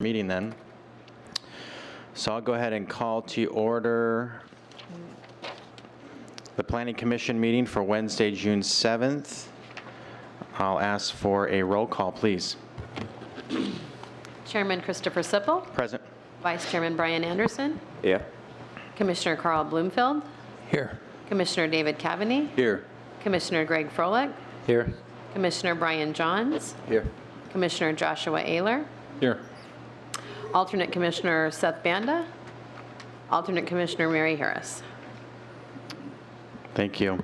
meeting then. So I'll go ahead and call to order the Planning Commission meeting for Wednesday, June 7th. I'll ask for a roll call, please. Chairman Christopher Sipple. Present. Vice Chairman Brian Anderson. Yeah. Commissioner Carl Bloomfield. Here. Commissioner David Cavani. Here. Commissioner Greg Froelich. Here. Commissioner Brian Johns. Here. Commissioner Joshua Ayler. Here. Alternate Commissioner Seth Banda. Alternate Commissioner Mary Harris. Thank you.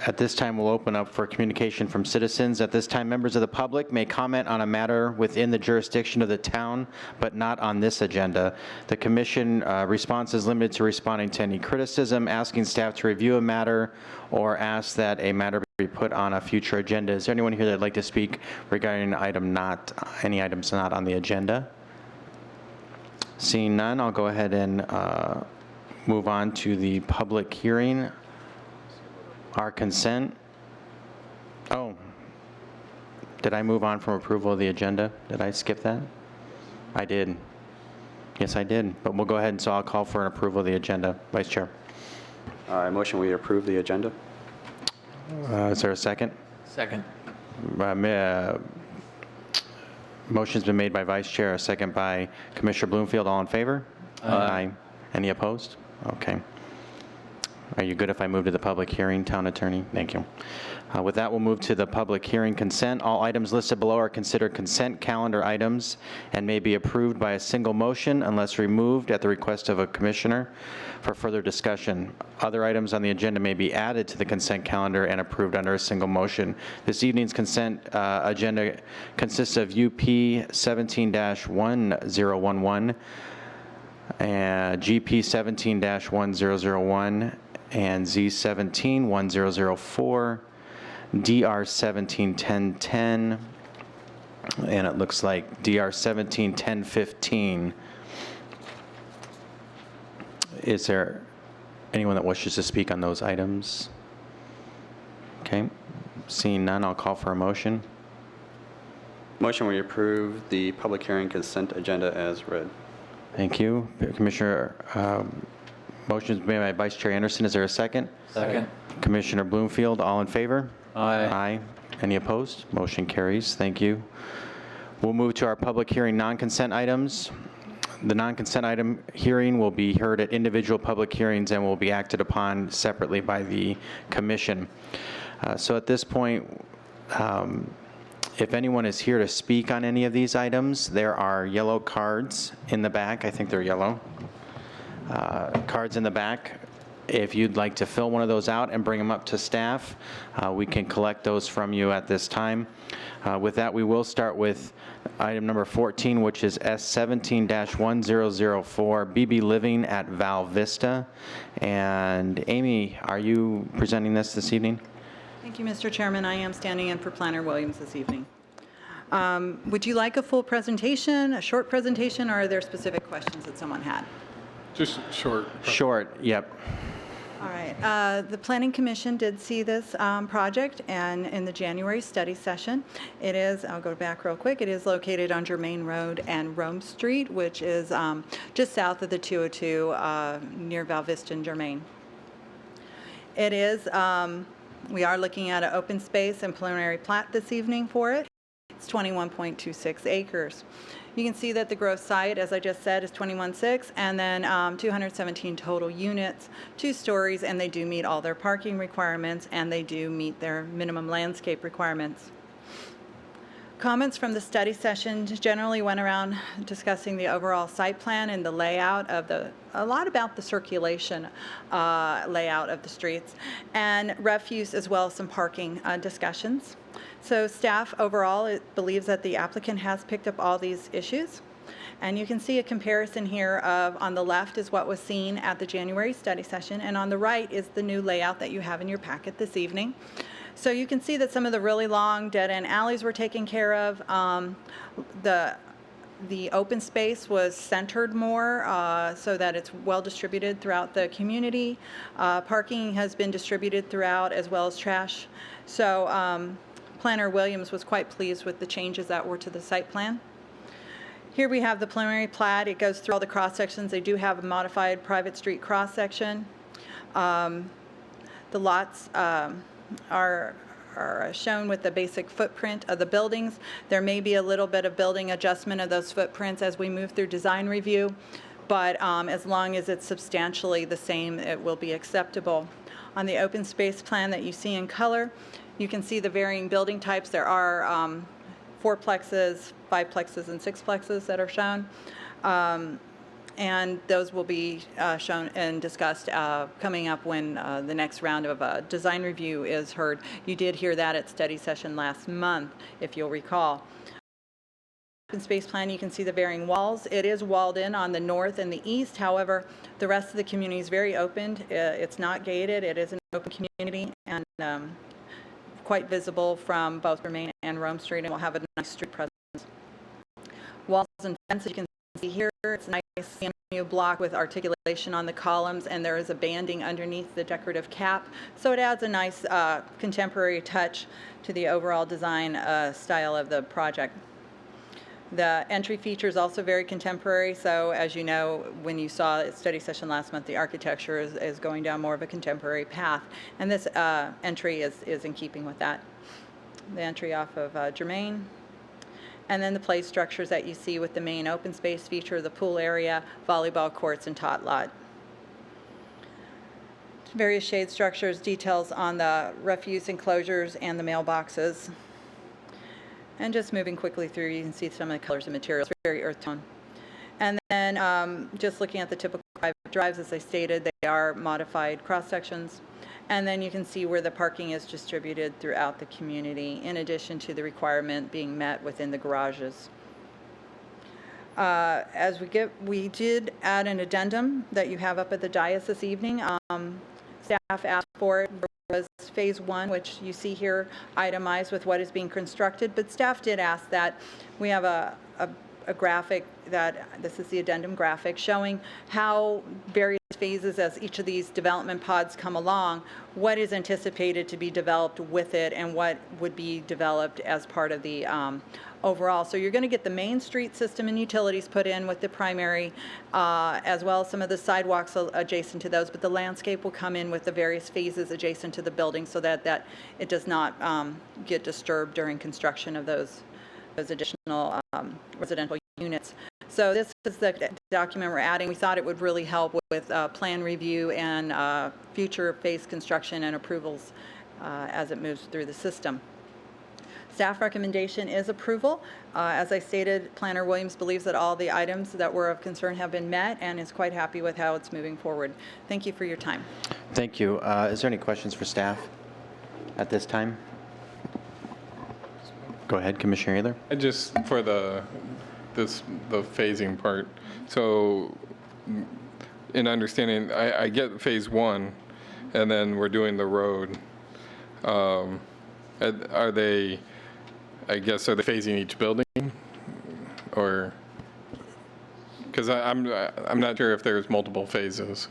At this time, we'll open up for communication from citizens. At this time, members of the public may comment on a matter within the jurisdiction of the town, but not on this agenda. The commission response is limited to responding to any criticism, asking staff to review a matter, or ask that a matter be put on a future agenda. Is there anyone here that'd like to speak regarding any items not on the agenda? Seeing none, I'll go ahead and move on to the public hearing. Our consent. Oh, did I move on from approval of the agenda? Did I skip that? I did. Yes, I did. But we'll go ahead, so I'll call for an approval of the agenda. Vice Chair. I motion we approve the agenda. Is there a second? Second. Motion's been made by Vice Chair, a second by Commissioner Bloomfield. All in favor? Aye. Any opposed? Okay. Are you good if I move to the public hearing, Town Attorney? Thank you. With that, we'll move to the public hearing consent. All items listed below are considered consent calendar items and may be approved by a single motion unless removed at the request of a commissioner for further discussion. Other items on the agenda may be added to the consent calendar and approved under a single motion. This evening's consent agenda consists of UP 17-1011, and GP 17-1001, and Z17-1004, DR 17-1010, and it looks like DR 17-1015. Is there anyone that wishes to speak on those items? Okay, seeing none, I'll call for a motion. Motion we approve the public hearing consent agenda as read. Thank you. Commissioner, motion is made by Vice Chair Anderson. Is there a second? Second. Commissioner Bloomfield, all in favor? Aye. Aye. Any opposed? Motion carries. Thank you. We'll move to our public hearing non-consent items. The non-consent item hearing will be heard at individual public hearings and will be acted upon separately by the commission. So at this point, if anyone is here to speak on any of these items, there are yellow cards in the back. I think they're yellow. Cards in the back. If you'd like to fill one of those out and bring them up to staff, we can collect those from you at this time. With that, we will start with item number 14, which is S17-1004, BB Living at Val Vista. And Amy, are you presenting this evening? Thank you, Mr. Chairman. I am standing in for Planner Williams this evening. Would you like a full presentation, a short presentation, or are there specific questions that someone had? Just short. Short, yep. All right. The Planning Commission did see this project and in the January study session. It is, I'll go back real quick, it is located on Germain Road and Rome Street, which is just south of the 202 near Val Vista and Germain. It is, we are looking at an open space and preliminary plat this evening for it. It's 21.26 acres. You can see that the gross site, as I just said, is 21.6, and then 217 total units, 2 stories, and they do meet all their parking requirements, and they do meet their minimum landscape requirements. Comments from the study session generally went around discussing the overall site plan and the layout of a lot about the circulation layout of the streets, and refuse as well as some parking discussions. So staff overall believes that the applicant has picked up all these issues. And you can see a comparison here of, on the left is what was seen at the January study session, and on the right is the new layout that you have in your packet this evening. So you can see that some of the really long dead-end alleys were taken care of. The open space was centered more so that it's well distributed throughout the community. Parking has been distributed throughout, as well as trash. So Planner Williams was quite pleased with the changes that were to the site plan. Here we have the preliminary plat. It goes through all the cross-sections. They do have a modified private street cross-section. The lots are shown with the basic footprint of the buildings. There may be a little bit of building adjustment of those footprints as we move through design review, but as long as it's substantially the same, it will be acceptable. On the open space plan that you see in color, you can see the varying building types. There are 4-plexes, 5-plexes, and 6-plexes that are shown. And those will be shown and discussed coming up when the next round of design review is heard. You did hear that at study session last month, if you'll recall. Open space plan, you can see the varying walls. It is walled in on the north and the east. However, the rest of the community is very open. It's not gated. It is an open community and quite visible from both Remain and Rome Street, and will have a nice street presence. Walls and fences, you can see here, it's a nice CMU block with articulation on the columns, and there is a banding underneath the decorative cap. So it adds a nice contemporary touch to the overall design style of the project. The entry feature is also very contemporary, so as you know, when you saw a study session last month, the architecture is going down more of a contemporary path, and this entry is in keeping with that. The entry off of Germain, and then the play structures that you see with the main open space feature, the pool area, volleyball courts, and tot lot. Various shade structures, details on the refuse enclosures and the mailboxes. And just moving quickly through, you can see some of the colors and materials, very earth tone. And then just looking at the typical private drives, as I stated, they are modified cross sections. And then you can see where the parking is distributed throughout the community, in addition to the requirement being met within the garages. We did add an addendum that you have up at the dais this evening. Staff asked for it. Was phase 1, which you see here itemized with what is being constructed, but staff did ask that we have a graphic that, this is the addendum graphic, showing how various phases as each of these development pods come along, what is anticipated to be developed with it and what would be developed as part of the overall. So you're going to get the main street system and utilities put in with the primary, as well as some of the sidewalks adjacent to those, but the landscape will come in with the various phases adjacent to the building so that it does not get disturbed during construction of those additional residential units. So this is the document we're adding. We thought it would really help with plan review and future phase construction and approvals as it moves through the system. Staff recommendation is approval. As I stated, Planner Williams believes that all the items that were of concern have been met and is quite happy with how it's moving forward. Thank you for your time. Thank you. Is there any questions for staff at this time? Go ahead, Commissioner Ayler. Just for the phasing part. So in understanding, I get phase 1, and then we're doing the road. Are they, I guess, are they phasing each building, or, because I'm not sure if there's multiple phases.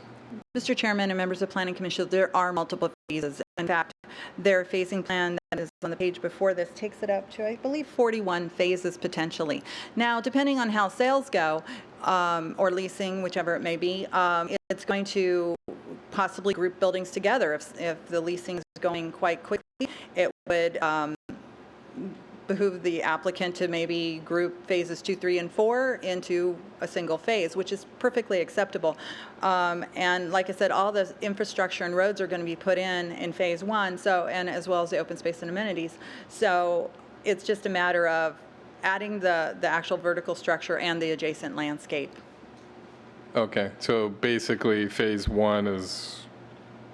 Mr. Chairman and members of Planning Commission, there are multiple phases. In fact, their phasing plan that is on the page before this takes it up to, I believe, 41 phases potentially. Now, depending on how sales go, or leasing, whichever it may be, it's going to possibly group buildings together. If the leasing is going quite quickly, it would behoove the applicant to maybe group phases 2, 3, and 4 into a single phase, which is perfectly acceptable. And like I said, all the infrastructure and roads are going to be put in phase 1, so, and as well as the open space and amenities. So it's just a matter of adding the actual vertical structure and the adjacent landscape. Okay, so basically phase 1 is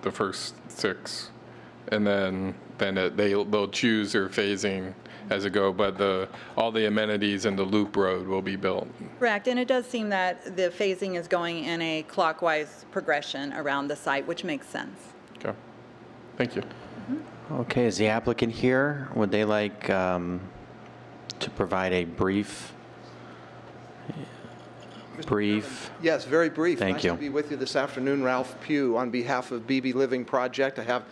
the first 6, and then they'll choose their phasing as it go, but all the amenities and the loop road will be built. Correct, and it does seem that the phasing is going in a clockwise progression around the site, which makes sense. Okay, thank you. Okay, is the applicant here? Would they like to provide a brief? Yes, very brief. Thank you. Nice to be with you this afternoon. Ralph Pugh on behalf of BB Living Project. I have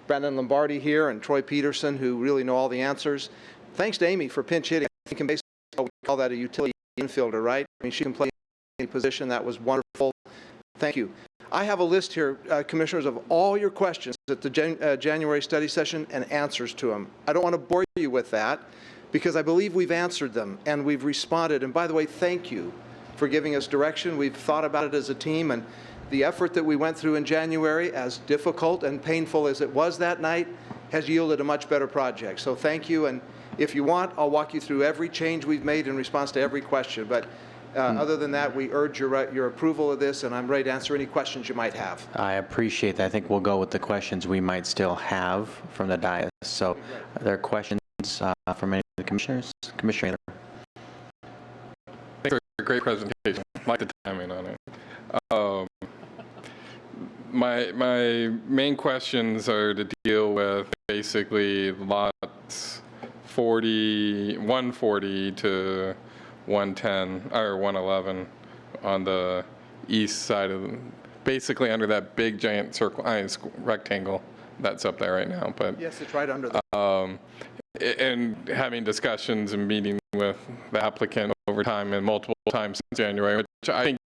Rena Lombardi here and Troy Peterson, who really know all the answers. Thanks to Amy for pinch hitting. I think we call that a utility infielder, right? I mean, she can play any position. That was wonderful. Thank you. I have a list here, Commissioners, of all your questions at the January study session and answers to them. I don't want to bore you with that because I believe we've answered them and we've responded. And by the way, thank you for giving us direction. We've thought about it as a team, and the effort that we went through in January, as difficult and painful as it was that night, has yielded a much better project. So thank you. And if you want, I'll walk you through every change we've made in response to every question. But other than that, we urge your approval of this, and I'm ready to answer any questions you might have. I appreciate that. I think we'll go with the questions we might still have from the dais. So are there questions from any of the commissioners? Commissioner Ayler. Thanks for a great presentation. I like the timing on it. My main questions are to deal with basically lots 140 to 110 or 111 on the east side of, basically under that big giant circle, rectangle that's up there right now. But yes, it's right under the. And having discussions and meeting with the applicant over time and multiple times since January, which I think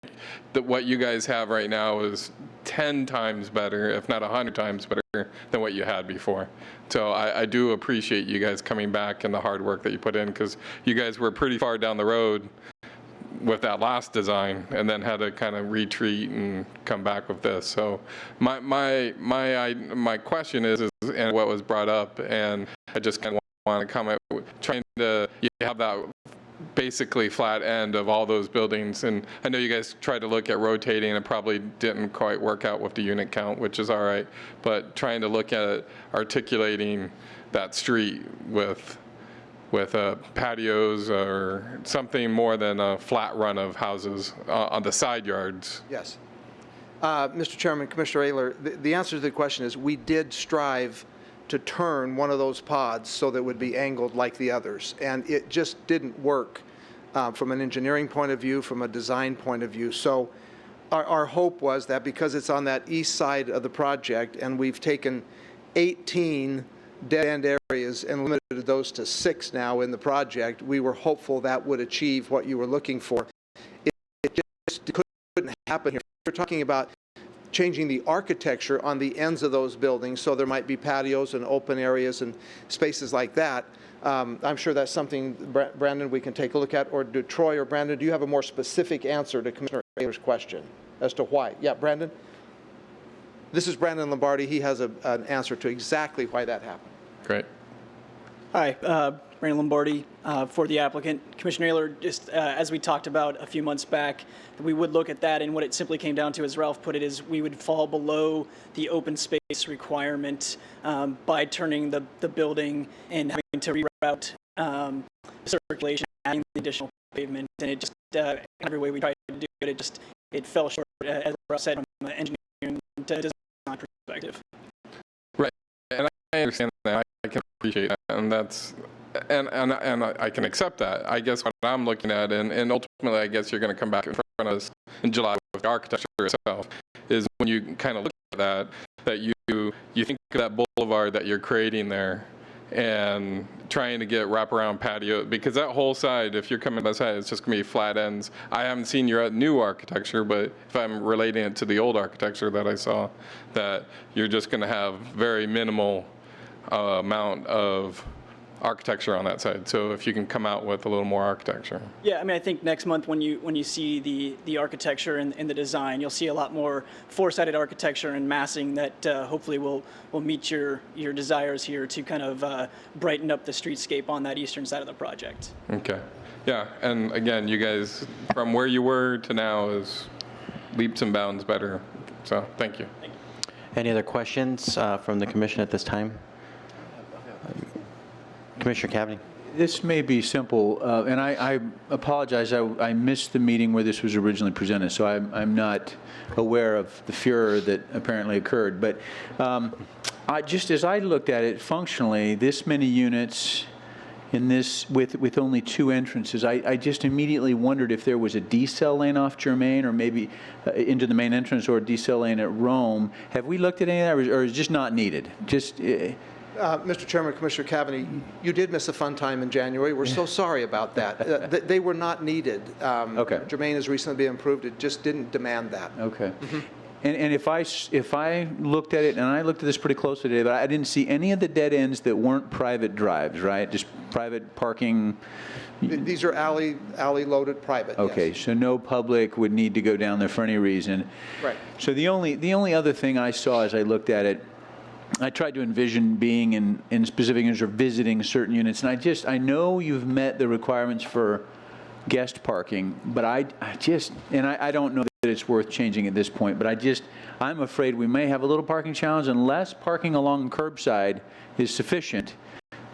that what you guys have right now is 10 times better, if not 100 times better than what you had before. So I do appreciate you guys coming back and the hard work that you put in, because you guys were pretty far down the road with that last design and then had to kind of retreat and come back with this. So my question is and what was brought up, and I just kind of want to comment, trying to, you have that basically flat end of all those buildings, and I know you guys tried to look at rotating, and it probably didn't quite work out with the unit count, which is all right, but trying to look at articulating that street with patios or something more than a flat run of houses on the side yards. Yes. Mr. Chairman, Commissioner Ayler, the answer to the question is we did strive to turn one of those pods so that it would be angled like the others, and it just didn't work from an engineering point of view, from a design point of view. So our hope was that because it's on that east side of the project and we've taken 18 dead-end areas and limited those to 6 now in the project, we were hopeful that would achieve what you were looking for. It just couldn't happen here. We're talking about changing the architecture on the ends of those buildings, so there might be patios and open areas and spaces like that. I'm sure that's something, Brandon, we can take a look at, or do Troy or Brandon, do you have a more specific answer to Commissioner Ayler's question as to why? Yeah, Brandon? This is Brandon Lombardi. He has an answer to exactly why that happened. Great. Hi, Rena Lombardi for the applicant. Commissioner Ayler, just as we talked about a few months back, we would look at that, and what it simply came down to, as Ralph put it, is we would fall below the open space requirement by turning the building and having to reroute circulation, adding the additional pavement, and it just, every way we tried to do it, it fell short, as Ralph said, from an engineering to design perspective. Right, and I understand that. I can appreciate that, and that's, and I can accept that. I guess what I'm looking at, and ultimately I guess you're going to come back in front of us in July with the architecture itself, is when you kind of look at that you think of that boulevard that you're creating there and trying to get wraparound patio, because that whole side, if you're coming to that side, it's just going to be flat ends. I haven't seen your new architecture, but if I'm relating it to the old architecture that I saw, that you're just going to have very minimal amount of architecture on that side. So if you can come out with a little more architecture. Yeah, I mean, I think next month when you see the architecture and the design, you'll see a lot more four-sided architecture and massing that hopefully will meet your desires here to kind of brighten up the streetscape on that eastern side of the project. Okay. Yeah, and again, you guys, from where you were to now is leaps and bounds better. So thank you. Thank you. Any other questions from the commission at this time? Commissioner Kavon. This may be simple, and I apologize. I missed the meeting where this was originally presented, so I'm not aware of the furor that apparently occurred. But just as I looked at it functionally, this many units in this with only 2 entrances, I just immediately wondered if there was a decel lane off Germain, or maybe into the main entrance, or a decel lane at Rome. Have we looked at any of that, or is it just not needed? Just. Mr. Chairman, Commissioner Kavon, you did miss a fun time in January. We're so sorry about that. They were not needed. Okay. Germain has recently been approved. It just didn't demand that. Okay. And if I looked at it, and I looked at this pretty closely today, but I didn't see any of the dead ends that weren't private drives, right? Just private parking. These are alley-loaded private, Okay, yes. so no public would need to go down there for any reason. Right. So the only other thing I saw as I looked at it, I tried to envision being in specific units or visiting certain units, and I know you've met the requirements for guest parking, but I don't know that it's worth changing at this point, but I'm afraid we may have a little parking challenge unless parking along curbside is sufficient.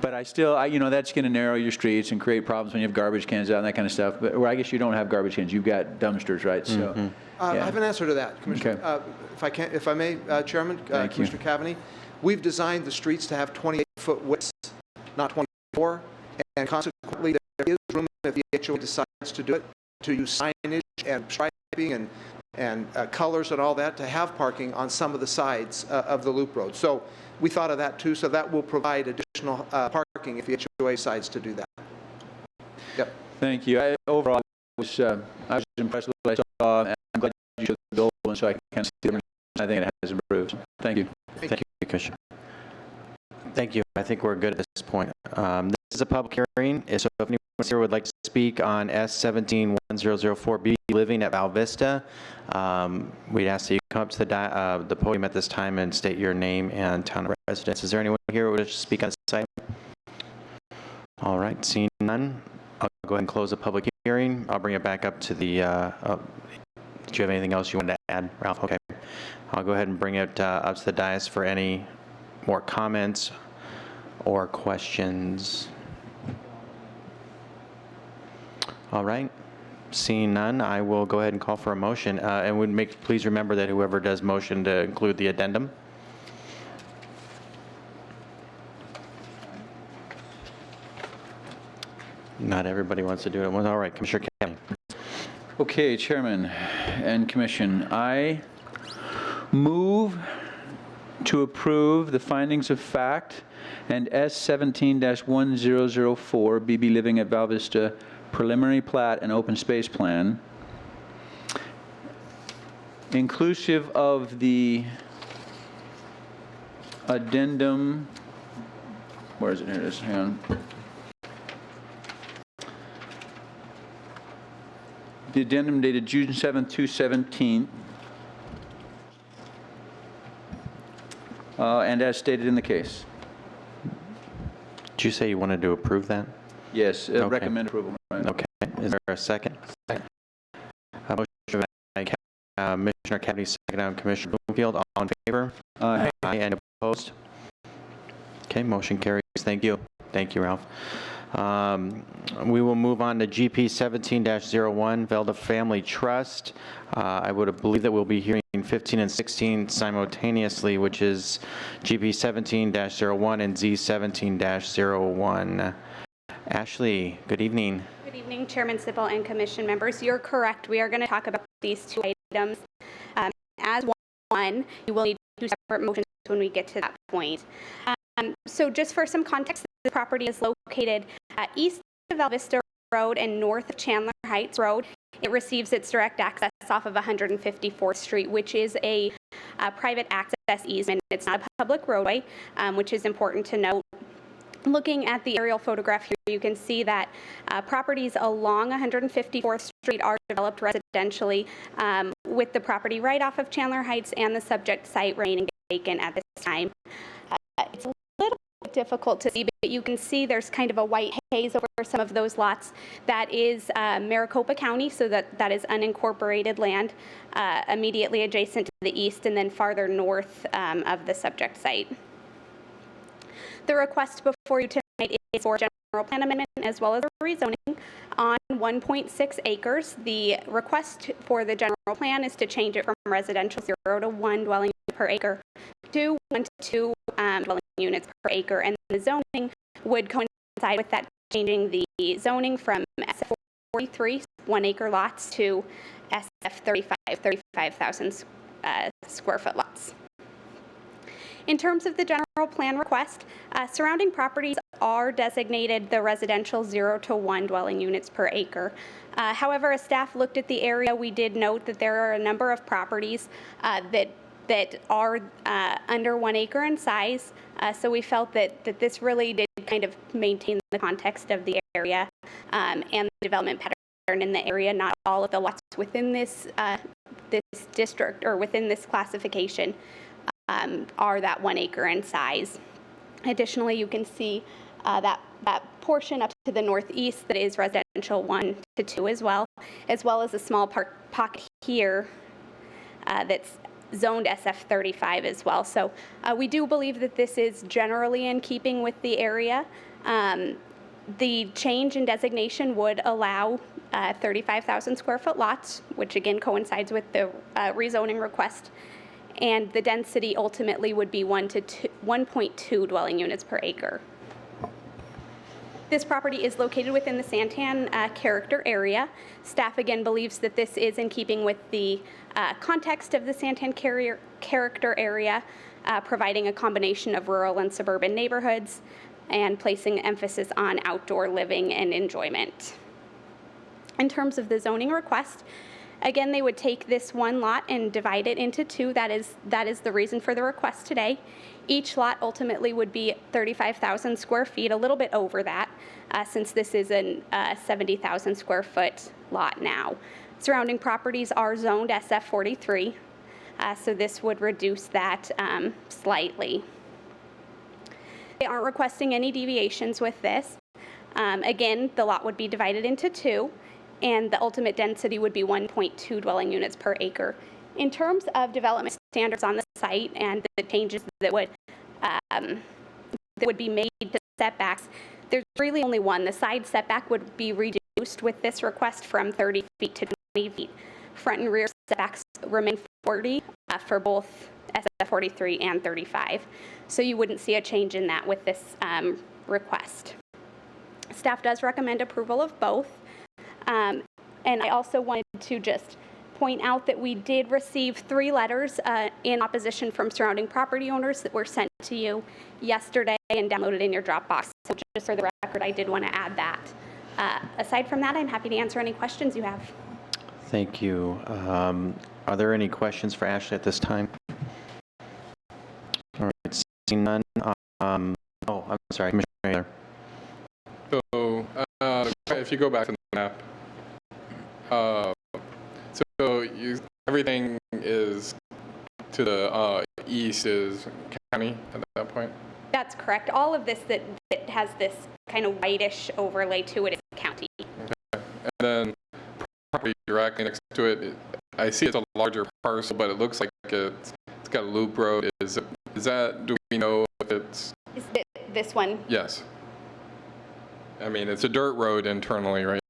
But that's going to narrow your streets and create problems when you have garbage cans out and that kind of stuff. But I guess you don't have garbage cans. You've got dumpsters, right? So, I have an answer to that, Commissioner. Okay. If I may, Chairman, Commissioner Kavanaugh, we've designed the streets to have 28-foot widths, not 24, and consequently there is room if the HOA decides to do it, to use signage and striping and colors and all that to have parking on some of the sides of the loop road. So we thought of that too, so that will provide additional parking if the HOA decides to do that. Yep. Thank you. Overall, I was impressed with what I saw, and I'm glad you showed the old one so I can kind of see the difference. I think it has improved. Thank you. Thank you, Commissioner. Thank you. I think we're good at this point. This is a public hearing, so if anyone here would like to speak on S17-1004B, living at Val Vista, we'd ask that you come up to the podium at this time and state your name and town of residence. Is there anyone here who would like to speak on this item? All right, seeing none, I'll go ahead and close the public hearing. I'll bring it back up to the, do you have anything else you wanted to add, Ralph? Okay. I'll go ahead and bring it up to the dais for any more comments or questions. All right. Seeing none, I will go ahead and call for a motion. And please remember that whoever does motion to include the addendum. Not everybody wants to do it. All right, Commissioner Kavanaugh. Okay, Chairman and Commission, I move to approve the findings of fact and S17-1004 BB Living at Val Vista preliminary plat and open space plan, inclusive of the addendum. Where is it? Here it is. Hang on. The addendum dated June 7th, 2017, and as stated in the case. Did you say you wanted to approve that? Yes, Okay. recommend approval. Right. Okay. Is there a second? Second. Motion by Commissioner Kavanaugh, second on Commissioner Bloomfield. All in favor? Aye. Aye. And opposed? Okay, motion carries. Thank you. Thank you, Ralph. We will move on to GP 17-01, Velda Family Trust. I would believe that we'll be hearing 15 and 16 simultaneously, which is GP 17-01 and Z 17-01. Ashley, good evening. Good evening, Chairman Sippel and Commission members. You're correct. We are going to talk about these two items as one. You will need two separate motions when we get to that point. So just for some context, the property is located east of Val Vista Road and north of Chandler Heights Road. It receives its direct access off of 154th Street, which is a private access easement. It's not a public roadway, which is important to note. Looking at the aerial photograph here, you can see that properties along 154th Street are developed residentially, with the property right off of Chandler Heights and the subject site remaining vacant at this time. It's a little bit difficult to see, but you can see there's kind of a white haze over some of those lots. That is Maricopa County, so that is unincorporated land immediately adjacent to the east and then farther north of the subject site. The request before you tonight is for general plan amendment as well as a rezoning on 1.6 acres. The request for the general plan is to change it from residential 0 to 1 dwelling per acre to 1 to 2 dwelling units per acre, and the zoning would coincide with that, changing the zoning from SF 43 1-acre lots to SF 35 35,000 square foot lots. In terms of the general plan request, surrounding properties are designated the residential 0 to 1 dwelling units per acre. However, as staff looked at the area, we did note that there are a number of properties that are under 1 acre in size. So we felt that this really did kind of maintain the context of the area and the development pattern in the area. Not all of the lots within this this district or within this classification are that 1 acre in size. Additionally, you can see that portion up to the northeast that is residential 1 to 2 as well as a small pocket here that's zoned SF35 as well. So we do believe that this is generally in keeping with the area. The change in designation would allow 35,000 square foot lots, which again coincides with the rezoning request, and the density ultimately would be 1.2 dwelling units per acre. This property is located within the Santan character area. Staff again believes that this is in keeping with the context of the Santan character area, providing a combination of rural and suburban neighborhoods and placing emphasis on outdoor living and enjoyment. In terms of the zoning request, again, they would take this one lot and divide it into 2. That is the reason for the request today. Each lot ultimately would be 35,000 square feet, a little bit over that, since this is a 70,000 square foot lot now. Surrounding properties are zoned SF43, so this would reduce that slightly. They aren't requesting any deviations with this. Again, the lot would be divided into 2, and the ultimate density would be 1.2 dwelling units per acre. In terms of development standards on the site and the changes that would be made to setbacks, there's really only one. The side setback would be reduced with this request from 30 feet to 20 feet. Front and rear setbacks remain 40 for both SF43 and 35. So you wouldn't see a change in that with this request. Staff does recommend approval of both. And I also wanted to just point out that we did receive 3 letters in opposition from surrounding property owners that were sent to you yesterday and downloaded in your Dropbox. So just for the record, I did want to add that. Aside from that, I'm happy to answer any questions you have. Thank you. Are there any questions for Ashley at this time? All right, seeing none. I'm sorry, Commissioner Ayler. So if you go back to the map, everything is to the east is county at that point? That's correct. All of this that has this kind of whitish overlay to it is county. Okay. And then property directly next to it, I see it's a larger parcel, but it looks like it's got a loop road. Is that, do we know if it's? Is it this one? Yes. I mean, it's a dirt road internally, right?